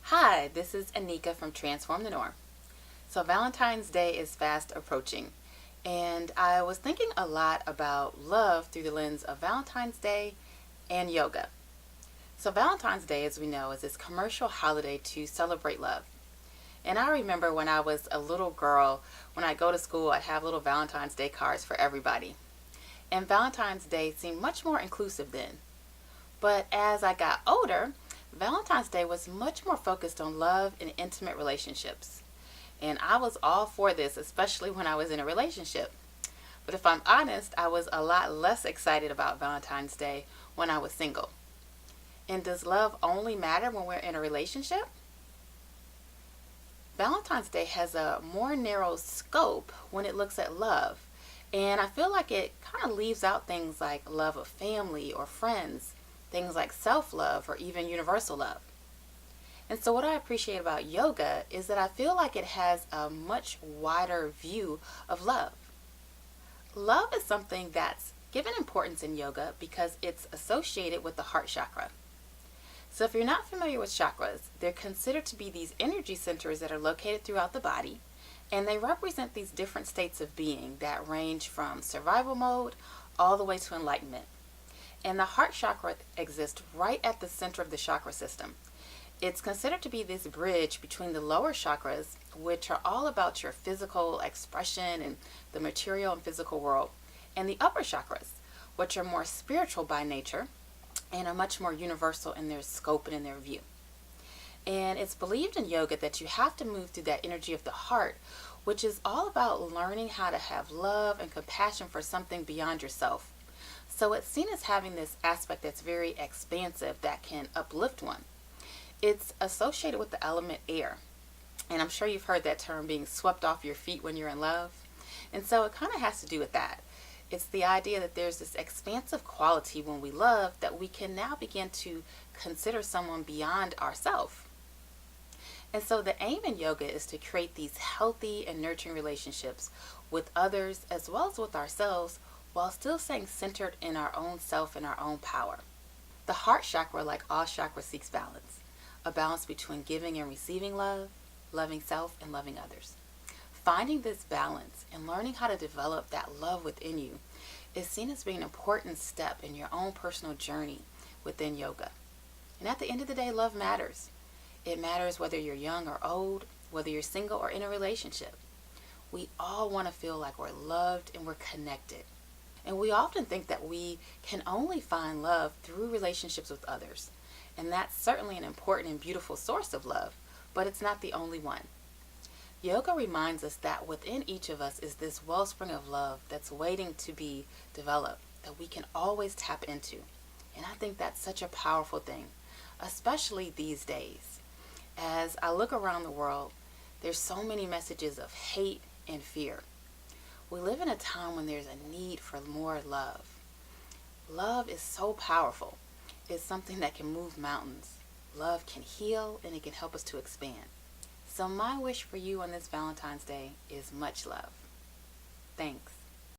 Hi, this is Anika from Transform the Norm. So Valentine's Day is fast approaching, and I was thinking a lot about love through the lens of Valentine's Day and yoga. So Valentine's Day, as we know, is this commercial holiday to celebrate love. And I remember when I was a little girl, when I go to school, I'd have little Valentine's Day cards for everybody. And Valentine's Day seemed much more inclusive then. But as I got older, Valentine's Day was much more focused on love and intimate relationships. And I was all for this, especially when I was in a relationship. But if I'm honest, I was a lot less excited about Valentine's Day when I was single. And does love only matter when we're in a relationship? Valentine's Day has a more narrow scope when it looks at love. And I feel like it kind of leaves out things like love of family or friends, things like self-love or even universal love. And so what I appreciate about yoga is that I feel like it has a much wider view of love. Love is something that's given importance in yoga because it's associated with the heart chakra. So if you're not familiar with chakras, they're considered to be these energy centers that are located throughout the body, and they represent these different states of being that range from survival mode all the way to enlightenment. And the heart chakra exists right at the center of the chakra system. It's considered to be this bridge between the lower chakras, which are all about your physical expression and the material and physical world, and the upper chakras, which are more spiritual by nature and are much more universal in their scope and in their view. And it's believed in yoga that you have to move through that energy of the heart, which is all about learning how to have love and compassion for something beyond yourself. So it's seen as having this aspect that's very expansive that can uplift one. It's associated with the element air. And I'm sure you've heard that term being swept off your feet when you're in love. And so it kind of has to do with that. It's the idea that there's this expansive quality when we love that we can now begin to consider someone beyond ourselves. And so the aim in yoga is to create these healthy and nurturing relationships with others as well as with ourselves while still staying centered in our own self and our own power. The heart chakra, like all chakras, seeks balance. A balance between giving and receiving love, loving self, and loving others. Finding this balance and learning how to develop that love within you is seen as being an important step in your own personal journey within yoga. And at the end of the day, love matters. It matters whether you're young or old, whether you're single or in a relationship. We all want to feel like we're loved and we're connected. And we often think that we can only find love through relationships with others. And that's certainly an important and beautiful source of love, but it's not the only one. Yoga reminds us that within each of us is this wellspring of love that's waiting to be developed, that we can always tap into. And I think that's such a powerful thing, especially these days. As I look around the world, there's so many messages of hate and fear. We live in a time when there's a need for more love. Love is so powerful. It's something that can move mountains. Love can heal and it can help us to expand. So my wish for you on this Valentine's Day is much love. Thanks.